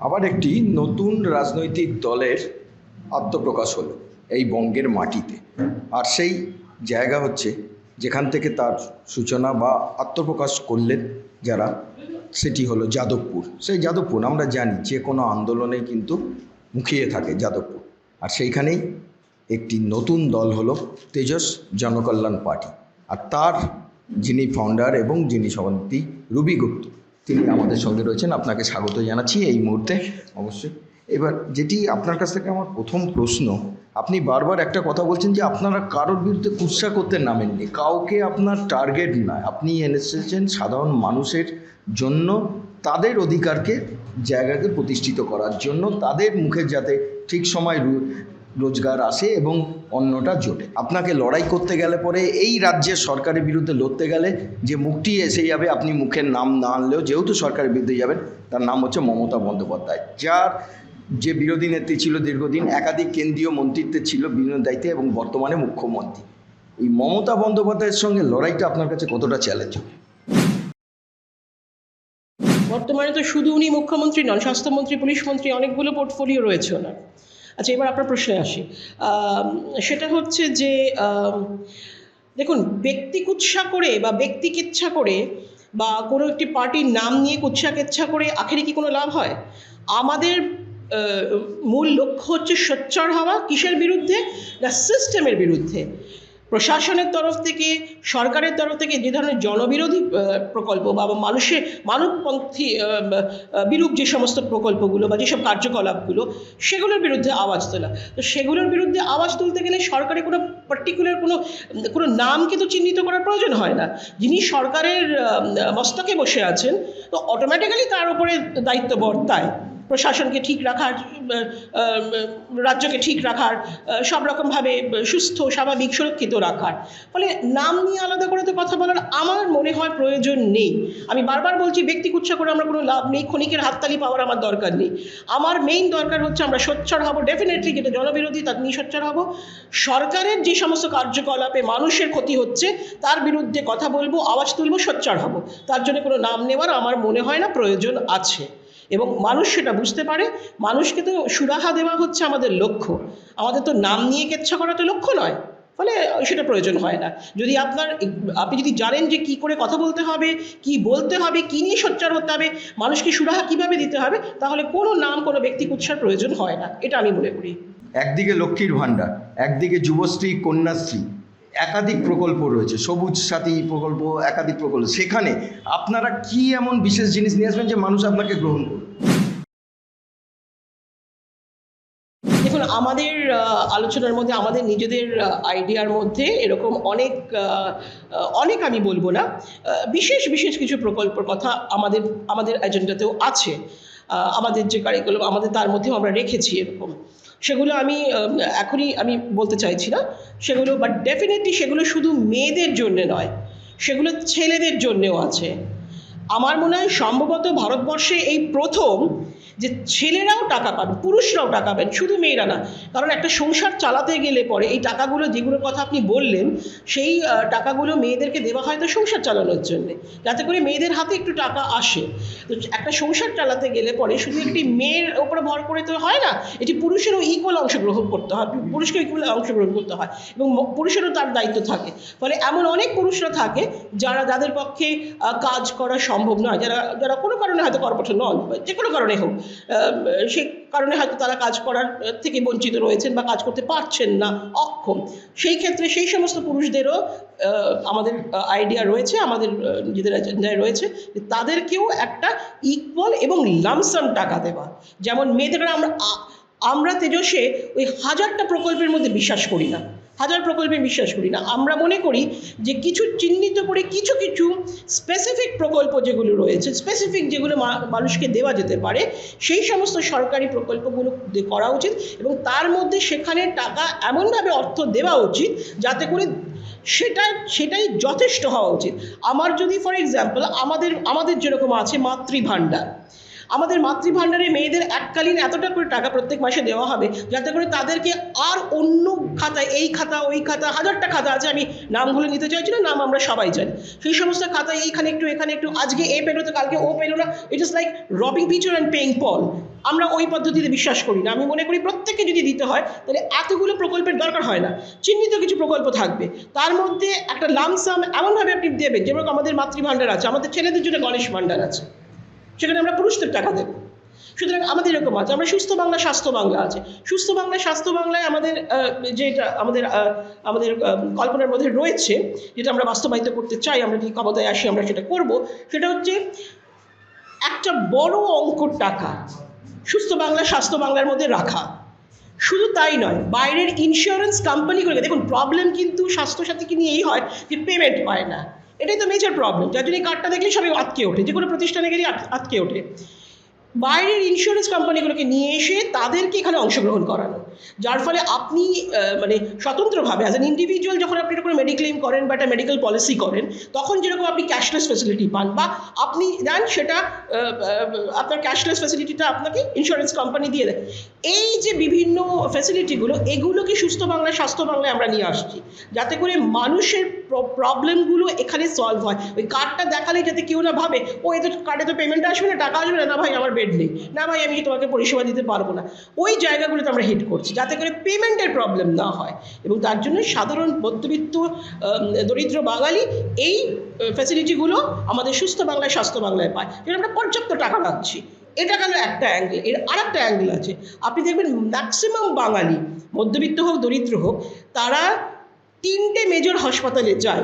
আবার একটি নতুন রাজনৈতিক দলের আত্মপ্রকাশ হলো এই বঙ্গের মাটিতে। আর সেই জায়গা হচ্ছে যেখান থেকে তার সূচনা বা আত্মপ্রকাশ করলেন যারা, সেটি হলো যাদবপুর। সেই যাদবপুর আমরা জানি যে কোনো আন্দোলনে কিন্তু মুখিয়ে থাকে যাদবপুর। আর সেইখানেই একটি নতুন দল হলো তেজস জনকল্যাণ পার্টি। আর তার যিনি ফাউন্ডার এবং যিনি সভাপতি রুবি গুপ্ত, তিনি আমাদের সঙ্গে রয়েছেন। আপনাকে স্বাগত জানাচ্ছি এই মুহূর্তে। অবশ্যই এবার যেটি আপনার কাছ থেকে আমার প্রথম প্রশ্ন, আপনি বারবার একটা কথা বলছেন যে আপনারা কারোর বিরুদ্ধে কুৎসা করতে নামেননি, কাউকে আপনার টার্গেট নয়, আপনি এসেছেন সাধারণ মানুষের জন্য, তাদের অধিকারকে জায়গাকে প্রতিষ্ঠিত করার জন্য, তাদের মুখে যাতে ঠিক সময় রোজগার আসে এবং অন্যটা জোটে। আপনাকে লড়াই করতে গেলে পরে এই রাজ্যের সরকারের বিরুদ্ধে লড়তে গেলে যে মুখটি এসে যাবে, আপনি মুখের নাম না আনলেও যেহেতু সরকারের বিরুদ্ধে যাবেন, তার নাম হচ্ছে মমতা বন্দ্যোপাধ্যায়, যার যে বিরোধী নেত্রী ছিল দীর্ঘদিন, একাধিক কেন্দ্রীয় মন্ত্রিত্বে ছিল বিভিন্ন দায়িত্বে এবং বর্তমানে মুখ্যমন্ত্রী। এই মমতা বন্দ্যোপাধ্যায়ের সঙ্গে লড়াইটা আপনার কাছে কতটা চ্যালেঞ্জ? বর্তমানে তো শুধু উনি মুখ্যমন্ত্রী নন, স্বাস্থ্যমন্ত্রী, পুলিশ মন্ত্রী, অনেকগুলো পোর্টফোলিও রয়েছে ওনার। আচ্ছা, এবার আপনার প্রশ্নে আসি। সেটা হচ্ছে যে দেখুন, ব্যক্তি কুৎসা করে বা ব্যক্তি কিচ্ছা করে বা কোনো একটি পার্টির নাম নিয়ে কুৎসা কেচ্ছা করে আখেরে কি কোনো লাভ হয়? আমাদের মূল লক্ষ্য হচ্ছে সোচ্চার হওয়া। কিসের বিরুদ্ধে? না, সিস্টেমের বিরুদ্ধে। প্রশাসনের তরফ থেকে, সরকারের তরফ থেকে যে ধরনের জনবিরোধী প্রকল্প বা মানবপন্থী বিরূপ যে সমস্ত প্রকল্পগুলো বা যেসব কার্যকলাপগুলো, সেগুলোর বিরুদ্ধে আওয়াজ তোলা। তো সেগুলোর বিরুদ্ধে আওয়াজ তুলতে গেলে সরকারের কোনো পার্টিকুলার কোনো নামকে তো চিহ্নিত করার প্রয়োজন হয় না। যিনি সরকারের মস্তকে বসে আছেন, তো অটোমেটিক্যালি তার উপরে দায়িত্ব বর্তায় প্রশাসনকে ঠিক রাখার, রাজ্যকে ঠিক রাখার, সব রকমভাবে সুস্থ, স্বাভাবিক, সুরক্ষিত রাখার। ফলে নাম নিয়ে আলাদা করে তো কথা বলার আমার মনে হয় প্রয়োজন নেই। আমি বারবার বলছি, ব্যক্তি কুৎসা করে আমরা কোনো লাভ নেই, ক্ষণিকের হাততালি পাওয়ার আমার দরকার নেই। আমার মেইন দরকার হচ্ছে আমরা সোচ্চার হব, ডেফিনেটলি যেটা জনবিরোধী তার নিয়ে সোচ্চার হব। সরকারের যে সমস্ত কার্যকলাপে মানুষের ক্ষতি হচ্ছে তার বিরুদ্ধে কথা বলবো, আওয়াজ তুলবো, সোচ্চার হব। তার জন্য কোনো নাম নেওয়ার আমার মনে হয় না প্রয়োজন আছে, এবং মানুষ সেটা বুঝতে পারে। মানুষকে তো সুরাহা দেওয়া হচ্ছে আমাদের লক্ষ্য, আমাদের তো নাম নিয়ে কেচ্ছা করা তো লক্ষ্য নয়। ফলে সেটা প্রয়োজন হয় না। যদি আপনি যদি জানেন যে কী করে কথা বলতে হবে, কি বলতে হবে, কী নিয়ে সোচ্চার হতে হবে, মানুষকে সুরাহা কীভাবে দিতে হবে, তাহলে কোনো নাম, কোনো ব্যক্তি কুৎসার প্রয়োজন হয় না, এটা আমি মনে করি। একদিকে লক্ষ্মীর ভাণ্ডার, একদিকে যুবশ্রী, কন্যাশ্রী, একাধিক প্রকল্প রয়েছে, সবুজ সাথী প্রকল্প, একাধিক প্রকল্প। সেখানে আপনারা কি এমন বিশেষ জিনিস নিয়ে আসবেন যে মানুষ আপনাকে গ্রহণ করবে? দেখুন, আমাদের আলোচনার মধ্যে, আমাদের নিজেদের আইডিয়ার মধ্যে এরকম অনেক আমি বলবো না, বিশেষ বিশেষ কিছু প্রকল্পের কথা আমাদের এজেন্ডাতেও আছে। আমাদের যে কারিকুলাম, আমাদের তার মধ্যেও আমরা রেখেছি এরকম। সেগুলো এখনই আমি বলতে চাইছি না সেগুলো, বাট ডেফিনেটলি সেগুলো শুধু মেয়েদের জন্যে নয়, সেগুলো ছেলেদের জন্যেও আছে। আমার মনে হয় সম্ভবত ভারতবর্ষে এই প্রথম যে ছেলেরাও টাকা পাবেন, পুরুষরাও টাকা পাবেন, শুধু মেয়েরা না। কারণ একটা সংসার চালাতে গেলে পরে এই টাকাগুলো, যেগুলোর কথা আপনি বললেন, সেই টাকাগুলো মেয়েদেরকে দেওয়া হয় তো সংসার চালানোর জন্যে, যাতে করে মেয়েদের হাতে একটু টাকা আসে। তো একটা সংসার চালাতে গেলে পরে শুধু একটি মেয়ের ওপরে ভর করে তো হয় না, এটি পুরুষেরও ইকুয়াল অংশগ্রহণ করতে হয়, পুরুষকে ইকুয়াল অংশগ্রহণ করতে হয়, এবং পুরুষেরও তার দায়িত্ব থাকে। ফলে এমন অনেক পুরুষরা থাকে যাদের পক্ষে কাজ করা সম্ভব নয়, যারা কোনো কারণে হয়তো কর্মঠ নন, যে কোনো কারণে হোক, সে কারণে হয়তো তারা কাজ করার থেকে বঞ্চিত রয়েছেন বা কাজ করতে পারছেন না, অক্ষম। সেই ক্ষেত্রে সেই সমস্ত পুরুষদেরও আমাদের আইডিয়া রয়েছে, আমাদের নিজেদের এজেন্ডায় রয়েছে যে তাদেরকেও একটা ইকুয়াল এবং লামসাম টাকা দেওয়া। যেমন মেয়েদের আমরা তেজসে ওই 1000টা প্রকল্পের মধ্যে বিশ্বাস করি না, 1000 প্রকল্পে বিশ্বাস করি না। আমরা মনে করি যে কিছু চিহ্নিত করে কিছু কিছু স্পেসিফিক প্রকল্প যেগুলো রয়েছে, স্পেসিফিক যেগুলো মানুষকে দেওয়া যেতে পারে, সেই সমস্ত সরকারি প্রকল্পগুলো করা উচিত, এবং তার মধ্যে সেখানে টাকা এমনভাবে অর্থ দেওয়া উচিত যাতে করে সেটাই যথেষ্ট হওয়া উচিত। আমার যদি ফর এক্সাম্পল আমাদের যেরকম আছে মাতৃভাণ্ডার, আমাদের মাতৃভাণ্ডারে মেয়েদের এককালীন এতটা করে টাকা প্রত্যেক মাসে দেওয়া হবে যাতে করে তাদেরকে আর অন্য খাতায়, এই খাতা ওই খাতা, হাজারটা খাতা আছে, আমি নামগুলো নিতে চাইছি না, নাম আমরা সবাই জানি, সেই সমস্ত খাতায় এইখানে একটু এখানে একটু, আজকে এ পেলো তো কালকে ও পেলো না, it is like robbing Peter and paying Paul. আমরা ওই পদ্ধতিতে বিশ্বাস করি না। আমি মনে করি প্রত্যেককে যদি দিতে হয় তাহলে এতগুলো প্রকল্পের দরকার হয় না, চিহ্নিত কিছু প্রকল্প থাকবে, তার মধ্যে একটা লামসাম এমনভাবে আপনি দেবেন যেমন আমাদের মাতৃভাণ্ডার আছে, আমাদের ছেলেদের জন্য গণেশ ভাণ্ডার আছে, সেখানে আমরা পুরুষদের টাকা দেবো। সুতরাং আমাদের এরকম আছে, আমরা সুস্থ বাংলা স্বাস্থ্য বাংলা আছে, সুস্থ বাংলা স্বাস্থ্য বাংলায় আমাদের যেটা আমাদের কল্পনার মধ্যে রয়েছে, যেটা আমরা বাস্তবায়িত করতে চাই, আমরা যদি ক্ষমতায় আসি আমরা সেটা করব, সেটা হচ্ছে একটা বড় অঙ্কর টাকা সুস্থ বাংলা স্বাস্থ্য বাংলার মধ্যে রাখা। শুধু তাই নয়, বাইরের ইন্স্যুরেন্স কোম্পানিগুলোকে, দেখুন প্রবলেম কিন্তু স্বাস্থ্যসাথীকে নিয়েই হয় যে পেমেন্ট পায় না, এটাই তো মেজর প্রবলেম, যার জন্য এই কার্ডটা দেখলে সবাই আটকে ওঠে, যে কোনো প্রতিষ্ঠানে গেলে আটকে ওঠে। বাইরের ইন্স্যুরেন্স কোম্পানিগুলোকে নিয়ে এসে তাদেরকে এখানে অংশগ্রহণ করানো, যার ফলে আপনি মানে স্বতন্ত্রভাবে অ্যাজ অ্যান ইন্ডিভিজুয়াল যখন আপনি কোনো মেডিক্লেম করেন বা একটা মেডিকেল পলিসি করেন, তখন যেরকম আপনি ক্যাশলেস ফ্যাসিলিটি পান বা আপনি দেন, সেটা আপনার ক্যাশলেস ফ্যাসিলিটিটা আপনাকে ইন্স্যুরেন্স কোম্পানি দিয়ে দেয়। এই যে বিভিন্ন ফ্যাসিলিটিগুলো, এগুলোকে সুস্থ বাংলায় স্বাস্থ্য বাংলায় আমরা নিয়ে আসছি, যাতে করে মানুষের প্রবলেমগুলো এখানে সলভ হয়। ওই কার্ডটা দেখালে যাতে কেউ না ভাবে ও এত কার্ডে তো পেমেন্ট আসবে না, টাকা আসবে না, না ভাই আমার বেড নেই, না ভাই আমি তোমাকে পরিষেবা দিতে পারবো না, ওই জায়গাগুলোতে আমরা হিট করছি যাতে করে পেমেন্টের প্রবলেম না হয়। এবং তার জন্য সাধারণ মধ্যবিত্ত দরিদ্র বাঙালি এই ফ্যাসিলিটিগুলো আমাদের সুস্থ বাংলায় স্বাস্থ্য বাংলায় পায়, যেটা আমরা পর্যাপ্ত টাকা রাখছি। এটা গেল একটা অ্যাঙ্গেল। এর আর একটা অ্যাঙ্গেল আছে, আপনি দেখবেন ম্যাক্সিমাম বাঙালি মধ্যবিত্ত হোক দরিদ্র হোক, তারা তিনটে মেজর হাসপাতালে যায়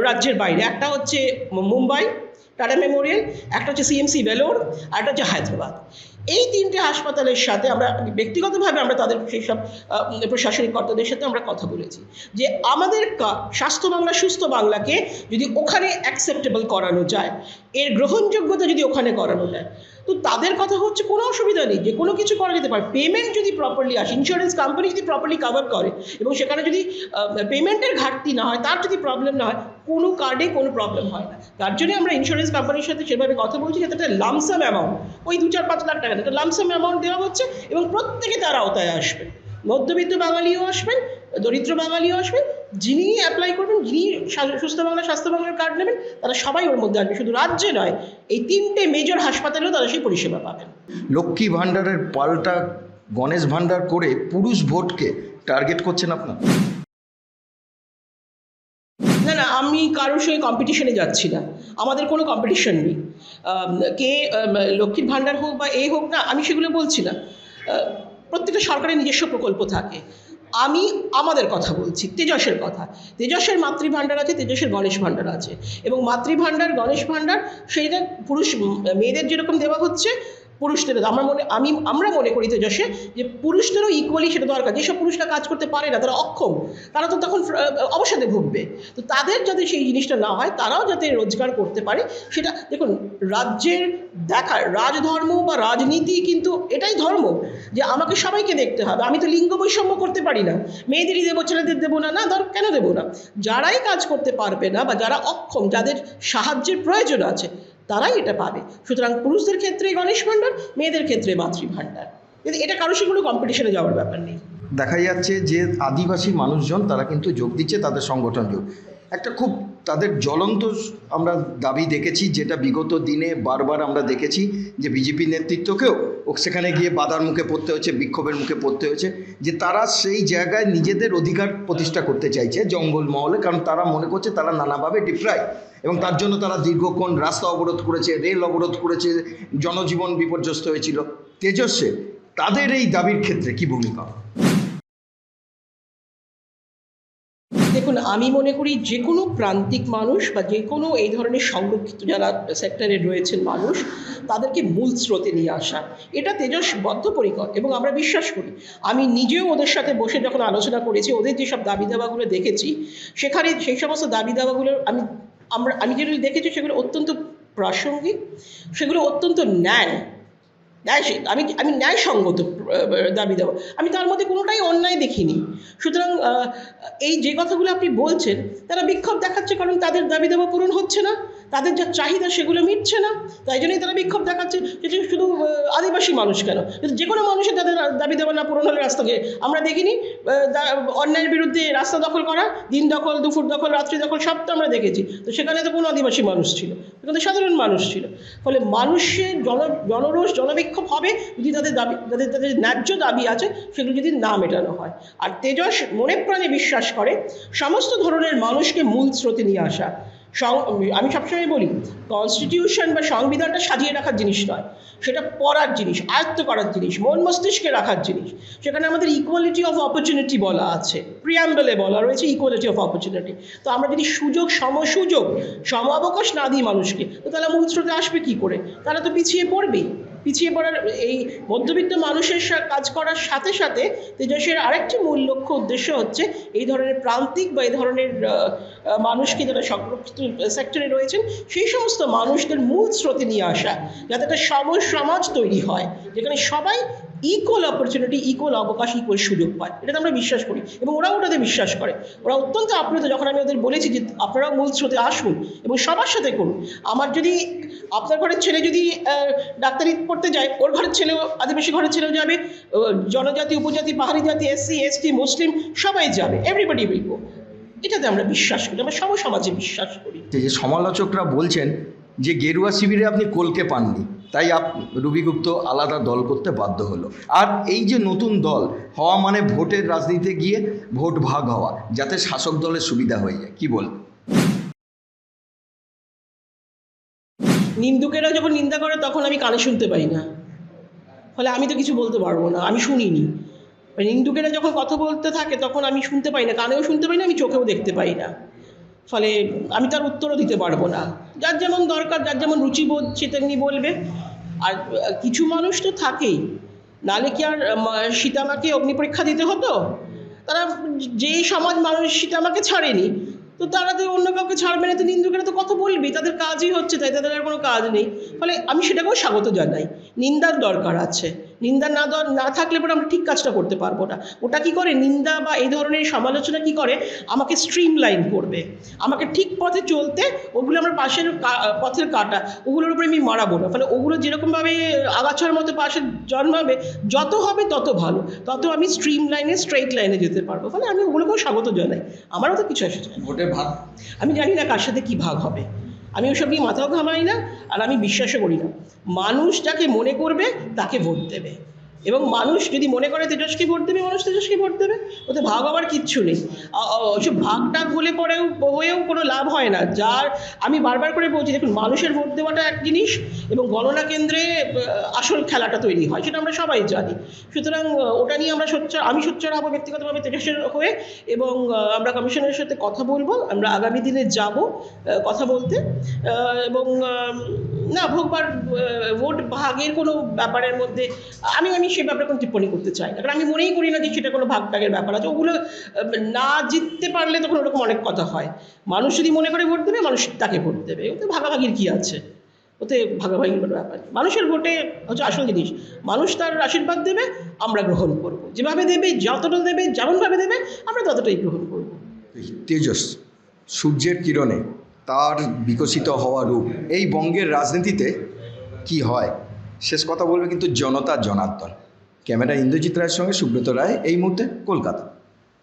রাজ্যের বাইরে। একটা হচ্ছে মুম্বাই টাটা মেমোরিয়াল, একটা হচ্ছে সিএমসি ভেলোর, আর একটা হচ্ছে হায়দ্রাবাদ। এই তিনটে হাসপাতালের সাথে আমরা ব্যক্তিগতভাবে আমরা তাদের সেই সব প্রশাসনিক কর্তাদের সাথে আমরা কথা বলেছি যে আমাদের স্বাস্থ্য বাংলা সুস্থ বাংলাকে যদি ওখানে অ্যাকসেপ্টেবল করানো যায়, এর গ্রহণযোগ্যতা যদি ওখানে করানো যায়, তো তাদের কথা হচ্ছে কোনো অসুবিধা নেই, যে কোনো কিছু করা যেতে পারে, পেমেন্ট যদি প্রপারলি আসে, ইন্স্যুরেন্স কোম্পানি যদি প্রপারলি কভার করে এবং সেখানে যদি পেমেন্টের ঘাটতি না হয়, তার যদি প্রবলেম না হয়, কোনো কার্ডে কোনো প্রবলেম হয় না। তার জন্য আমরা ইন্স্যুরেন্স কোম্পানির সাথে সেভাবে কথা বলছি যাতে একটা লামসাম অ্যামাউন্ট, ওই 2-4-5 লাখ টাকা একটা লামসাম অ্যামাউন্ট দেওয়া হচ্ছে এবং প্রত্যেকে তার আওতায় আসবেন, মধ্যবিত্ত বাঙালিও আসবেন, দরিদ্র বাঙালিও আসবেন, যিনি অ্যাপ্লাই করবেন, যিনি সুস্থ বাংলা স্বাস্থ্য বাংলার কার্ড নেবেন, তারা সবাই ওর মধ্যে আসবে। শুধু রাজ্যে নয়, এই তিনটে মেজর হাসপাতালেও তারা সেই পরিষেবা পাবেন। লক্ষ্মী ভাণ্ডারের পাল্টা গণেশ ভাণ্ডার করে পুরুষ ভোটকে টার্গেট করছেন আপনার? না না, আমি কারোর সঙ্গে কম্পিটিশনে যাচ্ছি না, আমাদের কোনো কম্পিটিশন নেই। কে লক্ষ্মীর ভাণ্ডার হোক বা এ হোক না, আমি সেগুলো বলছি না। প্রত্যেকটা সরকারের নিজস্ব প্রকল্প থাকে। আমি আমাদের কথা বলছি, তেজসের কথা। তেজসের মাতৃভাণ্ডার আছে, তেজসের গণেশ ভাণ্ডার আছে, এবং মাতৃভাণ্ডার গণেশ ভাণ্ডার সেইটা পুরুষ মেয়েদের যেরকম দেওয়া হচ্ছে পুরুষদের, আমরা মনে করি তেজসে যে পুরুষদেরও ইকুয়ালি সেটা দরকার। যেসব পুরুষরা কাজ করতে পারে না, তারা অক্ষম, তারা তো তখন অবসাদে ভুগবে। তো তাদের যাতে সেই জিনিসটা না হয়, তারাও যাতে রোজগার করতে পারে, সেটা দেখুন রাজ্যের দেখার রাজধর্ম বা রাজনীতি কিন্তু এটাই ধর্ম যে আমাকে সবাইকে দেখতে হবে। আমি তো লিঙ্গ বৈষম্য করতে পারি না, মেয়েদেরই দেবো ছেলেদের দেবো না, না কেন দেবো না? যারাই কাজ করতে পারবে না বা যারা অক্ষম, যাদের সাহায্যের প্রয়োজন আছে, তারাই এটা পাবে। সুতরাং পুরুষদের ক্ষেত্রে গণেশ ভাণ্ডার, মেয়েদের ক্ষেত্রে মাতৃভাণ্ডার। কিন্তু এটা কারোর সঙ্গে কোনো কম্পিটিশনে যাওয়ার ব্যাপার নেই। দেখা যাচ্ছে যে আদিবাসী মানুষজন তারা কিন্তু যোগ দিচ্ছে, তাদের সংগঠন যোগ, একটা খুব তাদের জ্বলন্ত আমরা দাবি দেখেছি, যেটা বিগত দিনে বারবার আমরা দেখেছি যে বিজেপি নেতৃত্বকেও সেখানে গিয়ে বাধার মুখে পড়তে হয়েছে, বিক্ষোভের মুখে পড়তে হয়েছে, যে তারা সেই জায়গায় নিজেদের অধিকার প্রতিষ্ঠা করতে চাইছে জঙ্গলমহলে, কারণ তারা মনে করছে তারা নানাভাবে ডিপ্রাইভ, এবং তার জন্য তারা দীর্ঘক্ষণ রাস্তা অবরোধ করেছে, রেল অবরোধ করেছে, জনজীবন বিপর্যস্ত হয়েছিল। তেজস্বে তাদের এই দাবির ক্ষেত্রে কি ভূমিকা? দেখুন, আমি মনে করি যে কোনো প্রান্তিক মানুষ বা যে কোনো এই ধরনের সংরক্ষিত যারা সেক্টরে রয়েছেন মানুষ, তাদেরকে মূল স্রোতে নিয়ে আসা, এটা তেজস বদ্ধপরিকর এবং আমরা বিশ্বাস করি। আমি নিজেও ওদের সাথে বসে যখন আলোচনা করেছি, ওদের যেসব দাবি দাওয়াগুলো দেখেছি, সেখানে সেই সমস্ত দাবি দাওয়াগুলো আমি যেগুলো দেখেছি সেগুলো অত্যন্ত প্রাসঙ্গিক, সেগুলো অত্যন্ত আমি ন্যায়সঙ্গত দাবি দেওয়া, আমি তার মধ্যে কোনোটাই অন্যায় দেখিনি। সুতরাং এই যে কথাগুলো আপনি বলছেন, তারা বিক্ষোভ দেখাচ্ছে কারণ তাদের দাবি দেওয়া পূরণ হচ্ছে না, তাদের যা চাহিদা সেগুলো মিটছে না, তাই জন্যই তারা বিক্ষোভ দেখাচ্ছে। যে শুধু আদিবাসী মানুষ কেন, যে কোনো মানুষের যাদের দাবি দেওয়া না পূরণ হলে রাস্তাকে আমরা দেখিনি। অন্যায়ের বিরুদ্ধে রাস্তা দখল করা, দিন দখল, দুপুর দখল, রাত্রি দখল, সব তো আমরা দেখেছি। তো সেখানে তো কোনো আদিবাসী মানুষ ছিল, সেখানে সাধারণ মানুষ ছিল। ফলে মানুষের জনরোষ, জনবিক্ষোভ হবে যদি তাদের ন্যায্য দাবি আছে সেগুলো যদি না মেটানো হয়। আর তেজস মনে প্রাণে বিশ্বাস করে সমস্ত ধরনের মানুষকে মূল স্রোতে নিয়ে আসা। আমি সবসময় বলি, কনস্টিটিউশন বা সংবিধানটা সাজিয়ে রাখার জিনিস নয়, সেটা পড়ার জিনিস, আয়ত্ত করার জিনিস, মন মস্তিষ্কে রাখার জিনিস। সেখানে আমাদের ইকুয়ালিটি অফ অপরচুনিটি বলা আছে, প্রিয়াম্বলে বলা রয়েছে ইকুয়ালিটি অফ অপরচুনিটি। তো আমরা যদি সমসুযোগ, সম অবকাশ না দিই মানুষকে, তো তারা মূল স্রোতে আসবে কী করে? তারা তো পিছিয়ে পড়বেই। পিছিয়ে পড়ার এই মধ্যবিত্ত মানুষের কাজ করার সাথে সাথে তেজসের আরেকটি মূল লক্ষ্য উদ্দেশ্য হচ্ছে এই ধরনের প্রান্তিক বা এই ধরনের মানুষকে যারা সংরক্ষিত সেক্টরে রয়েছেন সেই সমস্ত মানুষদের মূল স্রোতে নিয়ে আসা, যাতে একটা সমাজ তৈরি হয় যেখানে সবাই ইকুয়াল অপরচুনিটি, ইকুয়াল অবকাশ, ইকুয়াল সুযোগ পায়। এটাতে আমরা বিশ্বাস করি এবং ওরাও ওটাতে বিশ্বাস করে। ওরা অত্যন্ত আপ্লুত যখন আমি ওদের বলেছি যে আপনারাও মূল স্রোতে আসুন এবং সবার সাথে করুন। আমার যদি আপনার ঘরের ছেলে যদি ডাক্তারি পড়তে যায়, ওর ঘরের ছেলেও, আদিবাসী ঘরের ছেলেও যাবে, জনজাতি, উপজাতি, পাহাড়ি জাতি, SC, ST, মুসলিম সবাই যাবে, এভরিবডি উইল গো। এটাতে আমরা বিশ্বাস করি, আমরা সমাজে বিশ্বাস করি। যে সমালোচকরা বলছেন যে গেরুয়া শিবিরে আপনি কলকে পাননি, তাই রবি গুপ্ত আলাদা দল করতে বাধ্য হলো। আর এই যে নতুন দল হওয়া মানে ভোটের রাজনীতিতে গিয়ে ভোট ভাগ হওয়া, যাতে শাসক দলের সুবিধা হয়ে যায়, কি বল? নিন্দুকেরা যখন নিন্দা করে তখন আমি কানে শুনতে পাই না, ফলে আমি তো কিছু বলতে পারবো না, আমি শুনিনি। নিন্দুকেরা যখন কথা বলতে থাকে তখন আমি শুনতে পাই না, কানেও শুনতে পাই না, আমি চোখেও দেখতে পাই না। ফলে আমি তার উত্তরও দিতে পারবো না। যার যেমন দরকার, যার যেমন রুচিবোধ সে তেমনি বলবে। আর কিছু মানুষ তো থাকেই, নাহলে কি আর সীতামাকে অগ্নিপরীক্ষা দিতে হতো? তারা যে সমাজ মানুষ সীতামাকে ছাড়েনি, তো তারা তো অন্য কাউকে ছাড়বে না, তো নিন্দুকেরা তো কথা বলবেই, তাদের কাজই হচ্ছে তাই, তাদের আর কোনো কাজ নেই। ফলে আমি সেটাকেও স্বাগত জানাই। নিন্দার দরকার আছে, নিন্দা না থাকলে পরে আমরা ঠিক কাজটা করতে পারবো না। ওটা কি করে, নিন্দা বা এই ধরনের সমালোচনা কি করে, আমাকে স্ট্রিমলাইন করবে, আমাকে ঠিক পথে চলতে, ওগুলো আমার পাশের পথের কাটা, ওগুলোর উপরে আমি মারাবো না। ফলে ওগুলো যেরকমভাবে আগাছার মতো পাশে জন্মাবে, যত হবে তত ভালো, তত আমি স্ট্রেইট লাইনে যেতে পারবো। ফলে আমি ওগুলোকেও স্বাগত জানাই, আমারও তো কিছু আসে। ভোটের ভাগ আমি জানি না কার সাথে কী ভাগ হবে, আমি ওসব নিয়ে মাথাও ঘামাই না, আর আমি বিশ্বাসও করি না। মানুষ যাকে মনে করবে তাকে ভোট দেবে, এবং মানুষ যদি মনে করে তেজস্কে ভোট দেবে, মানুষ তেজস্কে ভোট দেবে। ওতে ভাগ হওয়ার কিচ্ছু নেই। ওইসব ভাগ টাগ হলে পরেও হয়েও কোনো লাভ হয় না। যার আমি বারবার করে বলছি, দেখুন, মানুষের ভোট দেওয়াটা এক জিনিস এবং গণনা কেন্দ্রে আসল খেলাটা তৈরি হয়, সেটা আমরা সবাই জানি। সুতরাং ওটা নিয়ে আমি সোচ্চার হবো ব্যক্তিগতভাবে তেজস্বের হয়ে, এবং আমরা কমিশনের সাথে কথা বলবো, আমরা আগামী দিনে যাব কথা বলতে। এবং না, ভোট ভাগের কোনো ব্যাপারের মধ্যে আমি সে ব্যাপারে কোনো টিপ্পণী করতে চাই না, কারণ আমি মনেই করি না যে সেটা কোনো ভাগ টাগের ব্যাপার আছে। ওগুলো না জিততে পারলে তখন ওরকম অনেক কথা হয়। মানুষ যদি মনে করে ভোট দেবে, মানুষ তাকে ভোট দেবে, ওতে ভাগাভাগির কী আছে? ওতে ভাগাভাগির কোনো ব্যাপার নেই। মানুষের ভোটে হচ্ছে আসল জিনিস, মানুষ তার আশীর্বাদ দেবে, আমরা গ্রহণ করব, যেভাবে দেবে, যতটা দেবে, যেমনভাবে দেবে, আমরা ততটাই গ্রহণ করব। তেজস, সূর্যের কিরণে তার বিকশিত হওয়া রূপ, এই বঙ্গের রাজনীতিতে কি হয়, শেষ কথা বলবে কিন্তু জনতা জনার্দন। ক্যামেরা ইন্দ্রজিৎ রায়ের সঙ্গে সুব্রত রায়, এই মুহূর্তে কলকাতা।